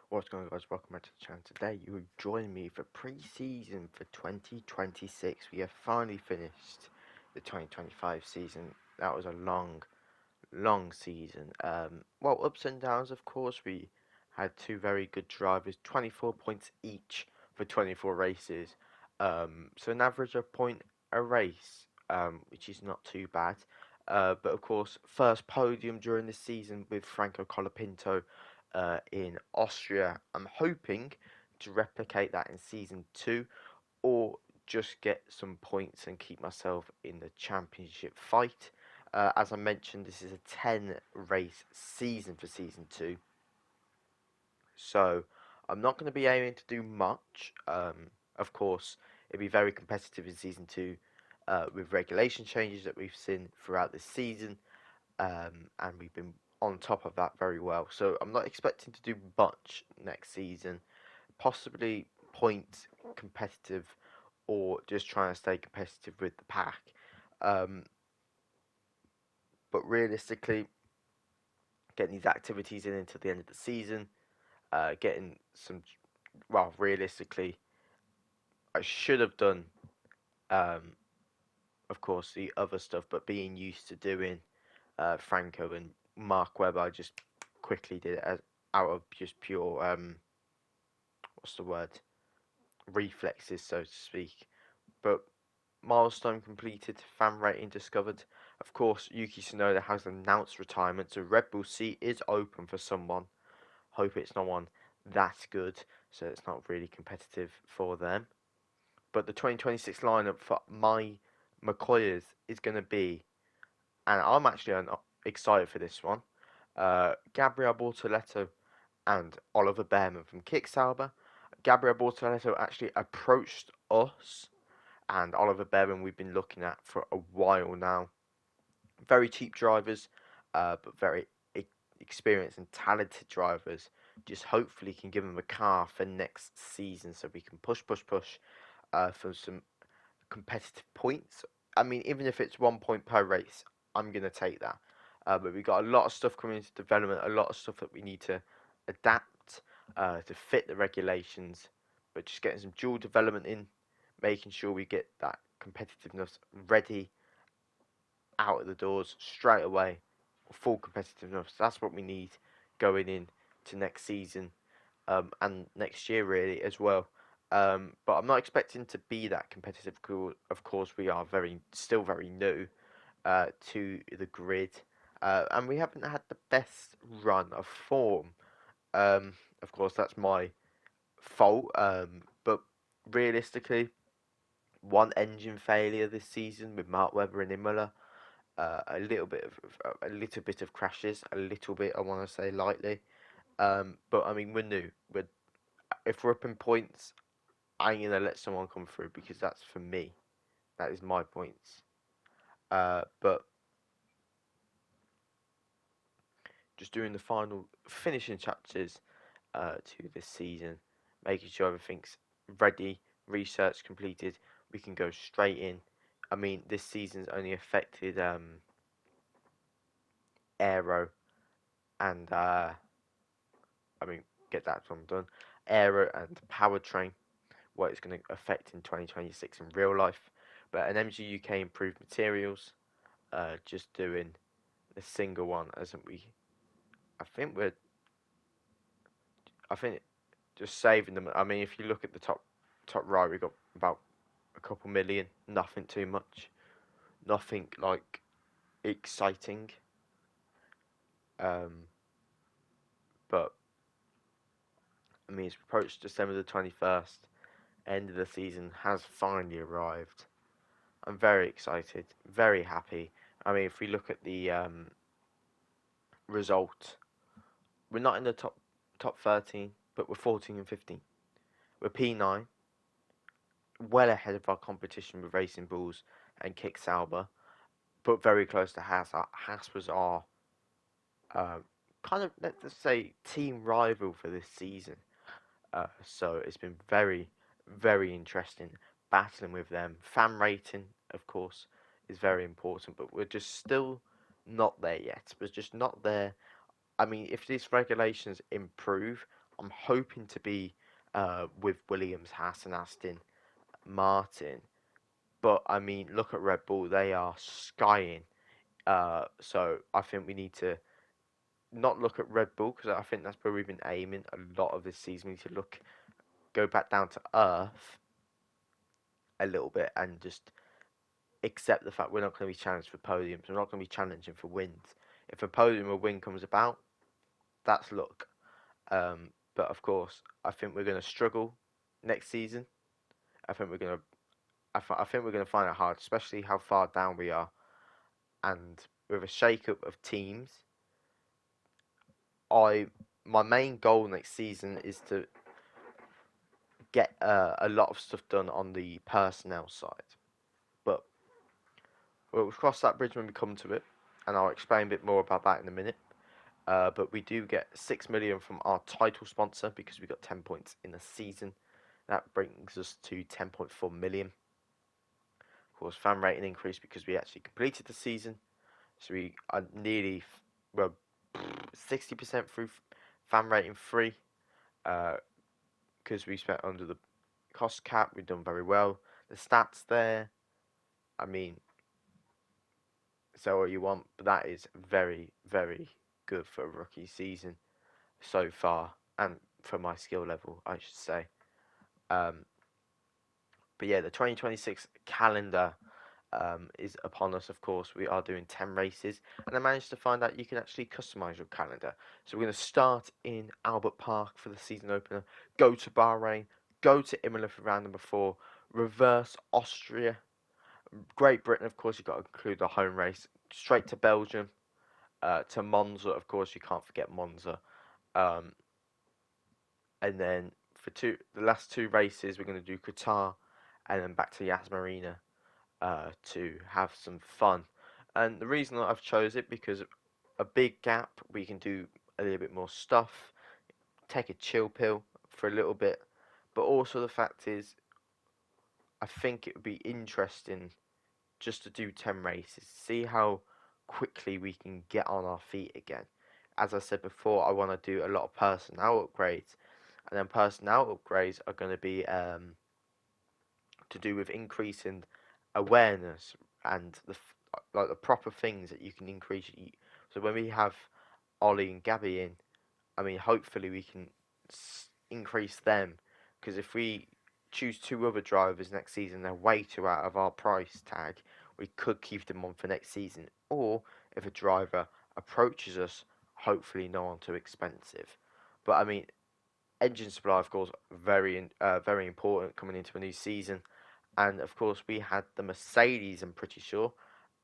What's going on, guys? Welcome back to the channel. Today you will join me for pre-season for 2026. We have finally finished the 2025 season. That was a long season. Well, ups and downs, of course. We had two very good drivers, 24 points each for 24 races. So an average of point a race, which is not too bad. But of course, first podium during the season with Franco Colapinto in Austria. I'm hoping to replicate that in season 2 or just get some points and keep myself in the championship fight. As I mentioned, this is a 10 race season for season 2, so I'm not going to be aiming to do much. Of course, it'll be very competitive in season 2 with regulation changes that we've seen throughout this season, and we've been on top of that very well. So I'm not expecting to do much next season, possibly point competitive or just trying to stay competitive with the pack. Um, but realistically, getting these activities in until the end of the season, getting some, well, realistically, I should have done, um, of course, the other stuff, but being used to doing Franco and Mark Webber, I just quickly did it out of just pure, what's the word, reflexes, so to speak. But milestone completed, fan rating discovered. Of course, Yuki Tsunoda has announced retirement, so Red Bull seat is open for someone. Hope it's no one that good, so it's not really competitive for them. But the 2026 lineup for my McCoyers is going to be, and I'm actually excited for this one, Gabriel Bortoleto and Oliver Behrman from Kicksauber. Gabriel Bortoleto actually approached us, and Oliver Behrman we've been looking at for a while now. Very cheap drivers, but very experienced and talented drivers. Just hopefully can give them a car for next season so we can push for some competitive points. I mean, even if it's 1 point per race, I'm gonna take that. But we've got a lot of stuff coming into development, a lot of stuff that we need to adapt to fit the regulations. But just getting some dual development in, making sure we get that competitiveness ready out of the doors straight away, full competitiveness. That's what we need going in to next season, and next year really as well. But I'm not expecting to be that competitive. Of course, we are still very new to the grid, and we haven't had the best run of form. Of course, that's my fault. But realistically, one engine failure this season with Mark Webber and Imola. A little bit of crashes, a little bit I want to say lightly. But I mean we're new. If we're up in points, I ain't gonna let someone come through because that's for me. That is my points. But just doing the final finishing chapters to this season, making sure everything's ready, research completed. We can go straight in. I mean, this season's only affected aero and I mean, get that one done. Aero and powertrain, what it's going to affect in 2026 in real life. But an MG UK improved materials, just doing a single one, as we? I think we're, I think just saving them. I mean, if you look at the top right, we got about a couple million. Nothing too much. Nothing like exciting. Um, but I mean, it's approached December the 21st. End of the season has finally arrived. I'm very excited, very happy. I mean, if we look at the result, we're not in the top 13, but we're 14 and 15. We're P9, well ahead of our competition with Racing Bulls and Kick Sauber, but very close to Haas. Haas was our uh, kind of, let's say, team rival for this season. So it's been very interesting battling with them. Fan rating, of course, is very important, but we're just still not there yet. We're just not there. I mean, if these regulations improve, I'm hoping to be with Williams, Haas, and Aston Martin. But I mean, look at Red Bull; they are skying. So I think we need to not look at Red Bull because I think that's where we've been aiming a lot of this season. We need to go back down to earth a little bit and just accept the fact we're not going to be challenged for podiums. We're not going to be challenging for wins. If a podium or win comes about, that's luck. But of course, I think we're going to struggle next season. I think we're going to. I think we're going to find it hard, especially how far down we are, and with a shake-up of teams. I My main goal next season is to get a lot of stuff done on the personnel side. But we'll cross that bridge when we come to it, and I'll explain a bit more about that in a minute. But we do get 6 million from our title sponsor because we got 10 points in the season. That brings us to 10.4 million. Of course, fan rating increased because we actually completed the season. So we are nearly, well, 60% through fan rating free. Because we spent under the cost cap, we've done very well. The stats there, I mean, say what you want, but that is very, very good for a rookie season so far, and for my skill level, I should say. Um, but yeah, the 2026 calendar is upon us. Of course, we are doing 10 races, and I managed to find out you can actually customize your calendar. So we're going to start in Albert Park for the season opener, go to Bahrain, go to Imola for round number 4, reverse Austria, Great Britain. Of course, you've got to include the home race, straight to Belgium, to Monza. Of course, you can't forget Monza. Um, and then for the last 2 races, we're going to do Qatar, and then back to Yas Marina to have some fun. And the reason that I've chose it because a big gap, we can do a little bit more stuff, take a chill pill for a little bit, but also the fact is, I think it would be interesting just to do 10 races, see how quickly we can get on our feet again. As I said before, I want to do a lot of personnel upgrades, and then personnel upgrades are going to be to do with increasing awareness and like the proper things that you can increase. So when we have Ollie and Gabby in, I mean, hopefully we can increase them because if we choose 2 other drivers next season, they're way too out of our price tag. We could keep them on for next season, or if a driver approaches us, hopefully no one too expensive. But I mean, engine supply, of course, very important coming into a new season. And of course, we had the Mercedes, I'm pretty sure,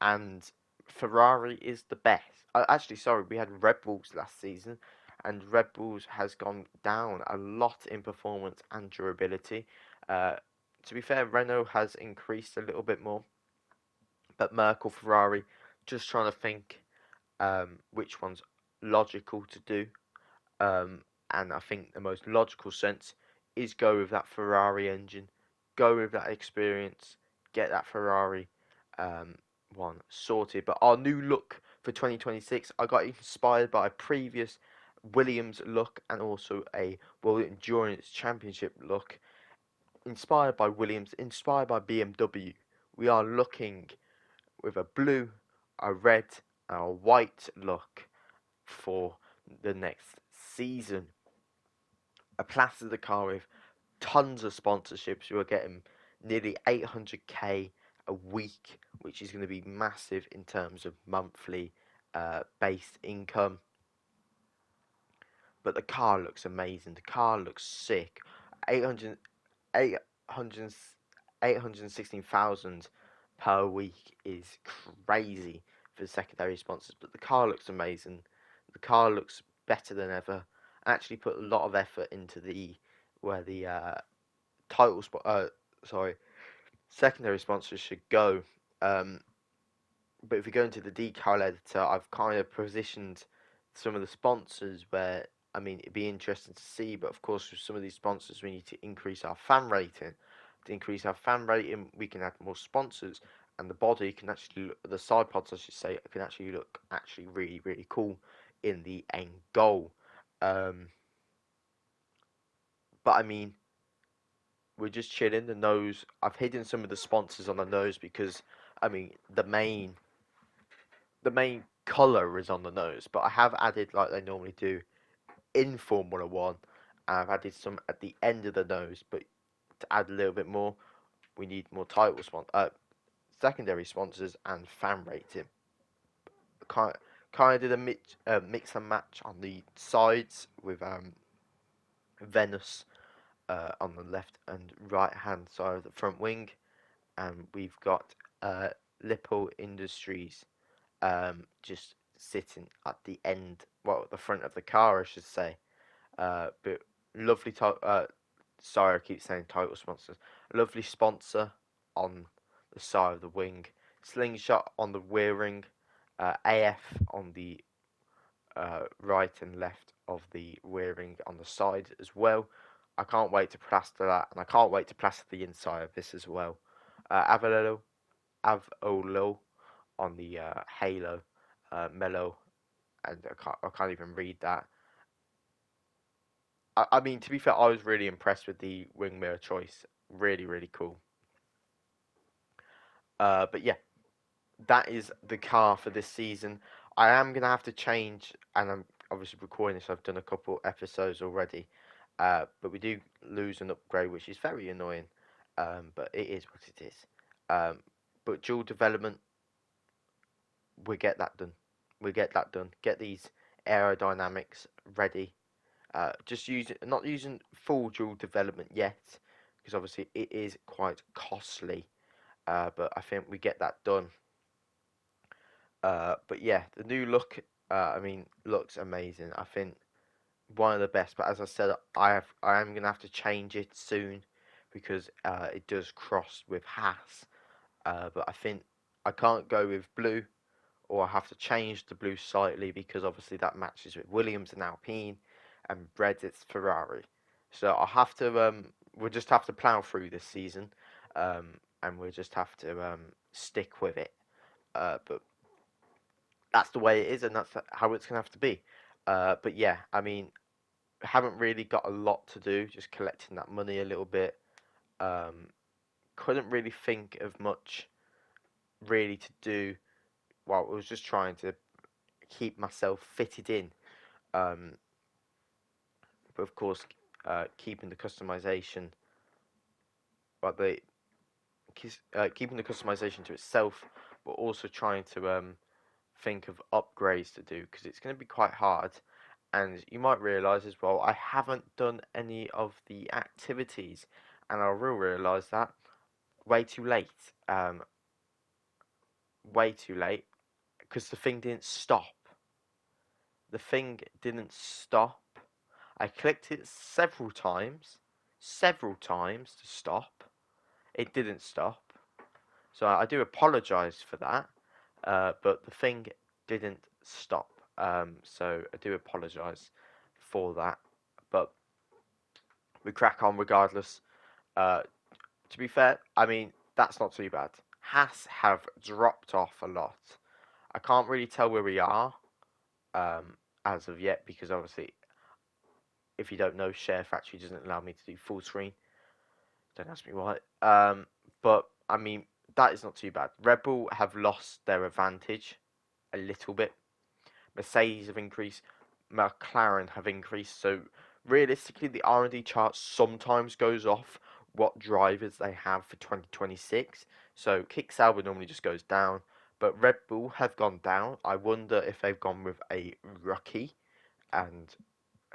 and Ferrari is the best. Actually, sorry, we had Red Bulls last season, and Red Bulls has gone down a lot in performance and durability. Uh, to be fair, Renault has increased a little bit more, but Merkel, Ferrari, just trying to think which one's logical to do. Um, and I think the most logical sense is go with that Ferrari engine, go with that experience, get that Ferrari one sorted. But our new look for 2026, I got inspired by a previous Williams look and also a World Endurance Championship look. Inspired by Williams, inspired by BMW. We are looking with a blue, a red, and a white look for the next season. I plastered the car with tons of sponsorships. We're getting nearly 800k a week, which is going to be massive in terms of monthly base income. But the car looks amazing. The car looks sick. 800, 800, 816,000 per week is crazy for the secondary sponsors. But the car looks amazing. The car looks better than ever. I actually put a lot of effort into the where the title spot. Sorry, secondary sponsors should go. Um, but if we go into the decal editor, I've kind of positioned some of the sponsors where I mean it'd be interesting to see. But of course, with some of these sponsors, we need to increase our fan rating. To increase our fan rating, we can add more sponsors, and the body can actually look, the side pods, I should say, can actually look really really cool in the end goal. Um, But I mean, we're just chilling. The nose, I've hidden some of the sponsors on the nose because I mean the main color is on the nose, but I have added like they normally do in Formula One. And I've added some at the end of the nose, but to add a little bit more, we need more secondary sponsors and fan rating. Kind of did a mix and match on the sides with Venus on the left and right hand side of the front wing, and we've got Lippo Industries just sitting at the end, well, the front of the car, I should say. But lovely, sorry, I keep saying title sponsors. A lovely sponsor on the side of the wing, Slingshot on the rear ring, AF on the right and left of the rear ring on the side as well. I can't wait to plaster that, and I can't wait to plaster the inside of this as well. Avolo on the halo, mellow, and I can't even read that. I mean, to be fair, I was really impressed with the wing mirror choice. Really, really cool. But yeah, that is the car for this season. I am gonna have to change, and I'm obviously recording this. I've done a couple episodes already, but we do lose an upgrade, which is very annoying. But it is what it is. But dual development, we get that done. We get that done. Get these aerodynamics ready. Not using full dual development yet, because obviously it is quite costly. But I think we get that done. But yeah, the new look, I mean, looks amazing. I think one of the best. But as I said, I am gonna have to change it soon because it does cross with Haas. But I think I can't go with blue, or I have to change the blue slightly because obviously that matches with Williams and Alpine, and red it's Ferrari. So I'll have to we'll just have to plow through this season, and we'll just have to stick with it. But that's the way it is, and that's how it's gonna have to be. But yeah, I mean, haven't really got a lot to do, just collecting that money a little bit. Um, couldn't really think of much really to do. Well, I was just trying to keep myself fitted in. Um, but of course, keeping the customization, well, keeping the customization to itself, but also trying to think of upgrades to do because it's going to be quite hard. And you might realize as well, I haven't done any of the activities, and I will realize that way too late. Way too late because the thing didn't stop. The thing didn't stop. I clicked it several times to stop. It didn't stop. So I do apologise for that, but the thing didn't stop. So I do apologise for that. But we crack on regardless. Uh, to be fair, I mean, that's not too bad. Haas have dropped off a lot. I can't really tell where we are as of yet because obviously, if you don't know, Share Factory doesn't allow me to do full screen. Don't ask me why. But I mean, that is not too bad. Red Bull have lost their advantage a little bit. Mercedes have increased. McLaren have increased. So realistically, the R&D chart sometimes goes off what drivers they have for 2026. So Kick Sauber normally just goes down, but Red Bull have gone down. I wonder if they've gone with a rookie, and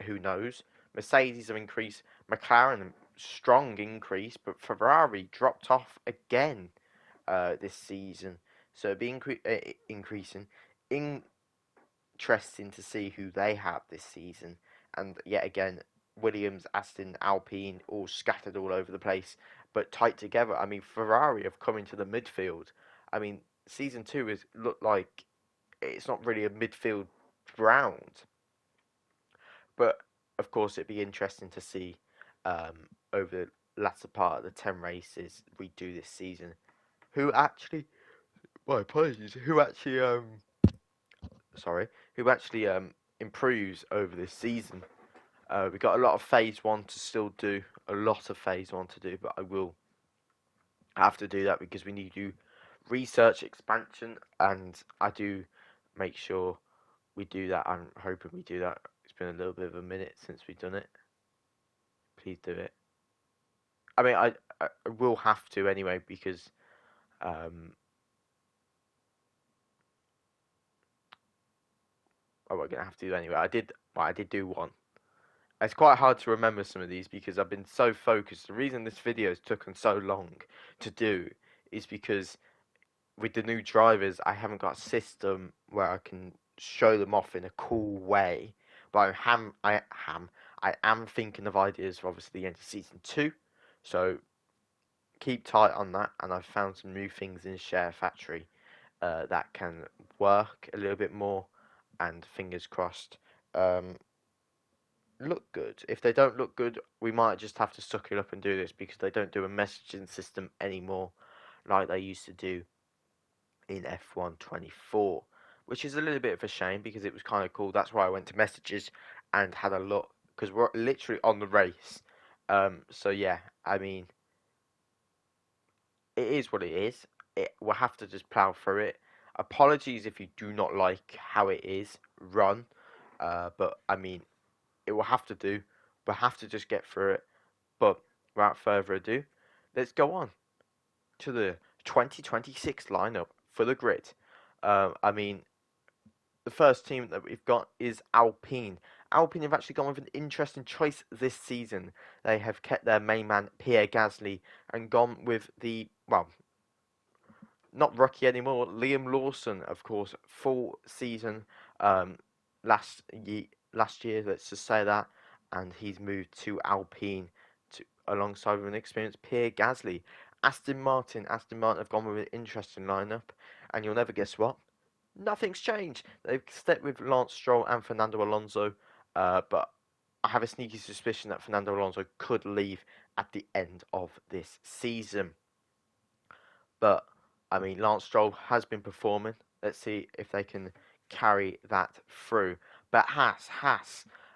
who knows. Mercedes have increased. McLaren strong increase, but Ferrari dropped off again this season. So it'll be increasing. Interesting to see who they have this season. And yet again, Williams, Aston, Alpine, all scattered all over the place, but tight together. I mean, Ferrari have come into the midfield. I mean, season two has looked like it's not really a midfield round. But of course, it'd be interesting to see over the latter part of the 10 races we do this season who actually, my apologies, who actually improves over this season. We've got a lot of phase one to still do, a lot of phase one to do, but I will have to do that because we need to do research expansion, and I do make sure we do that. I'm hoping we do that. It's been a little bit of a minute since we've done it. Please do it. I mean, I will have to anyway because um, we're gonna have to do anyway. I did do one. It's quite hard to remember some of these because I've been so focused. The reason this video has taken so long to do is because with the new drivers, I haven't got a system where I can show them off in a cool way. But I am thinking of ideas for obviously the end of season 2. So keep tight on that. And I've found some new things in Share Factory that can work a little bit more. And fingers crossed, um, look good. If they don't look good, we might just have to suck it up and do this because they don't do a messaging system anymore like they used to do in F1 24, which is a little bit of a shame because it was kind of cool. That's why I went to messages and had a look because we're literally on the race. So yeah, I mean, it is what it is. We'll have to just plow through it. Apologies if you do not like how it is run, but I mean, it will have to do. We'll have to just get through it. But without further ado, let's go on to the 2026 lineup for the grid. I mean, the first team that we've got is Alpine. Alpine have actually gone with an interesting choice this season. They have kept their main man Pierre Gasly and gone with the, well, not rookie anymore, Liam Lawson, of course, full season um, last year, let's just say that, and he's moved to Alpine alongside with an experienced Pierre Gasly. Aston Martin have gone with an interesting lineup, and you'll never guess what? Nothing's changed. They've stuck with Lance Stroll and Fernando Alonso, but I have a sneaky suspicion that Fernando Alonso could leave at the end of this season. But I mean, Lance Stroll has been performing. Let's see if they can carry that through. But Haas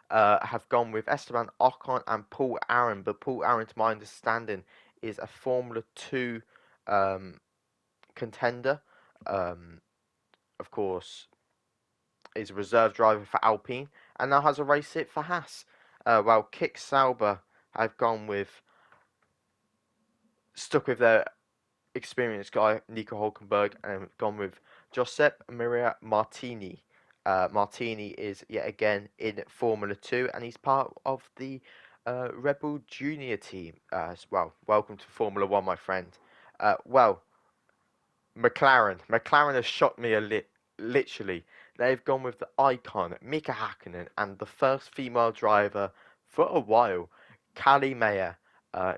have gone with Esteban Ocon and Paul Aaron. But Paul Aaron, to my understanding, is a Formula 2 um, contender. Of course, is a reserve driver for Alpine and now has a race it for Haas. While Kick Sauber have gone with stuck with their experienced guy Nico Hulkenberg and gone with Giuseppe Maria Martini. Martini is yet again in Formula 2 and he's part of the Red Bull Junior team as well. Welcome to Formula 1, my friend. Well, McLaren has shocked me literally. They've gone with the icon Mika Hakkinen and the first female driver for a while, Callie Mayer,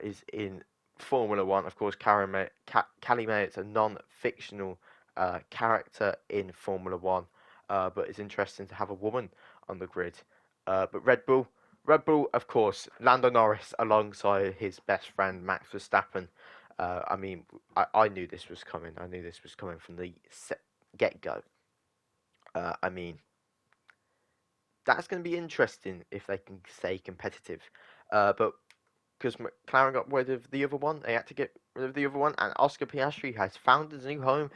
is in Formula One. Of course, Callie Mayer is a non-fictional character in Formula One, but it's interesting to have a woman on the grid. But Red Bull, of course, Lando Norris alongside his best friend Max Verstappen. I mean, I knew this was coming. I knew this was coming from the get-go. I mean, that's going to be interesting if they can stay competitive. But because McLaren got rid of the other one, they had to get rid of the other one, and Oscar Piastri has found his new home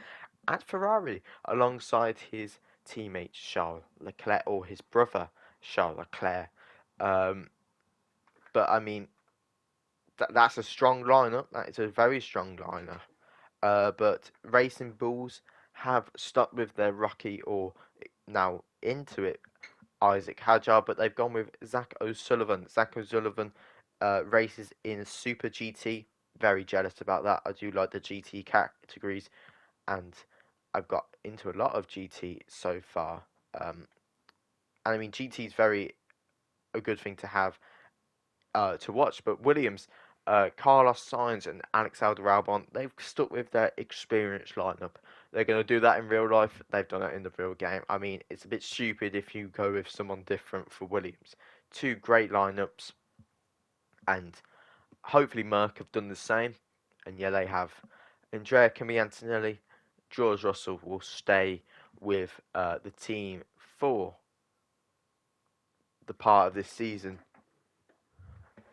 at Ferrari alongside his teammate Charles Leclerc, or his brother Charles Leclerc. Um, but I mean, that's a strong lineup. That is a very strong lineup. But Racing Bulls have stuck with their rookie, or now into it, Isaac Hadjar, but they've gone with Zach O'Sullivan. Zach O'Sullivan races in Super GT. Very jealous about that. I do like the GT categories, and I've got into a lot of GT so far. And I mean, GT is very a good thing to have to watch. But Williams, Carlos Sainz, and Alex Albon, they've stuck with their experienced lineup. They're going to do that in real life. They've done it in the real game. I mean, it's a bit stupid if you go with someone different for Williams. Two great lineups, and hopefully Merck have done the same. And yeah, they have. Andrea Kimi Antonelli, George Russell will stay with the team for the part of this season.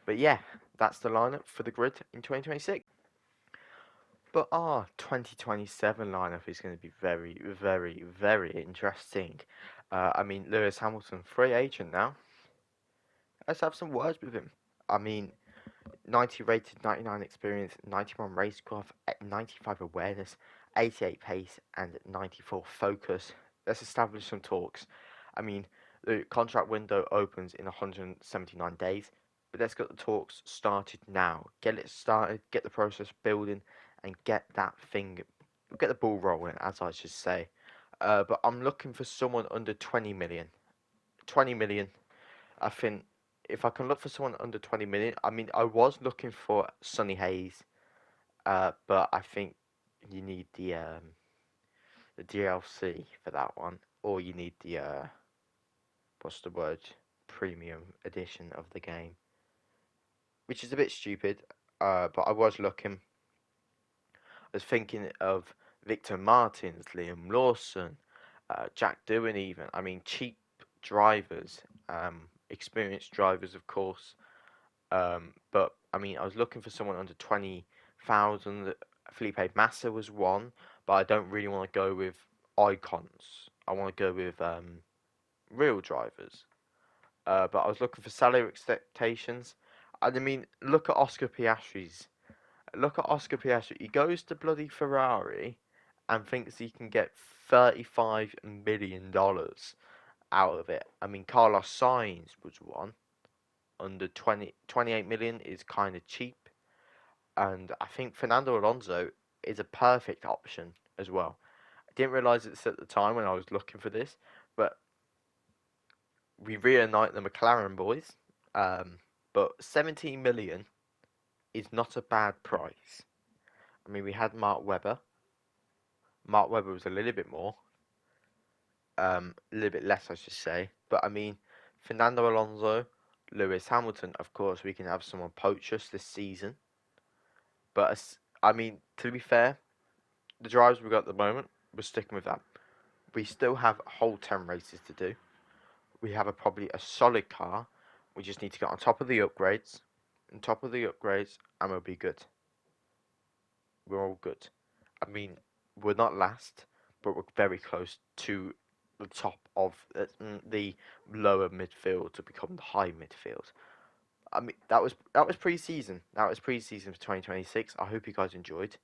But yeah, that's the lineup for the grid in 2026. But our 2027 lineup is going to be very, very, very interesting. I mean, Lewis Hamilton, free agent now. Let's have some words with him. I mean, 90 rated, 99 experience, 91 racecraft, 95 awareness, 88 pace, and 94 focus. Let's establish some talks. I mean, the contract window opens in 179 days, but let's get the talks started now. Get it started, get the process building, and get get the ball rolling, as I should say. But I'm looking for someone under 20 million. 20 million, I think if I can look for someone under 20 million, I mean, I was looking for Sonny Hayes, but I think you need the DLC for that one, or you need the what's the word, premium edition of the game, which is a bit stupid. But I was looking. I was thinking of Victor Martins, Liam Lawson, Jack Doohan, even. I mean, cheap drivers, experienced drivers, of course. But I mean, I was looking for someone under 20,000. Felipe Massa was one, but I don't really want to go with icons. I want to go with real drivers. But I was looking for salary expectations. And I mean, look at Oscar Piastri's. Look at Oscar Piastri. He goes to bloody Ferrari and thinks he can get $35 million out of it. I mean, Carlos Sainz was one. Under 28 million is kind of cheap. And I think Fernando Alonso is a perfect option as well. I didn't realise this at the time when I was looking for this, but we reunite the McLaren boys. But 17 million is not a bad price. I mean, we had Mark Webber. Mark Webber was a little bit more, a little bit less, I should say. But I mean, Fernando Alonso, Lewis Hamilton. Of course, we can have someone poach us this season. But I mean, to be fair, the drivers we've got at the moment, we're sticking with that. We still have a whole 10 races to do. We have probably a solid car. We just need to get on top of the upgrades. On top of the upgrades, and we'll be good. We're all good. I mean, we're not last, but we're very close to the top of the lower midfield to become the high midfield. I mean, that was pre-season. That was pre-season for 2026. I hope you guys enjoyed.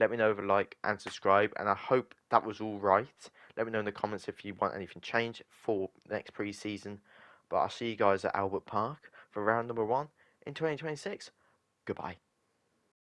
Let me know with a like and subscribe, and I hope that was all right. Let me know in the comments if you want anything changed for next pre-season. But I'll see you guys at Albert Park for round number 1 in 2026. Goodbye.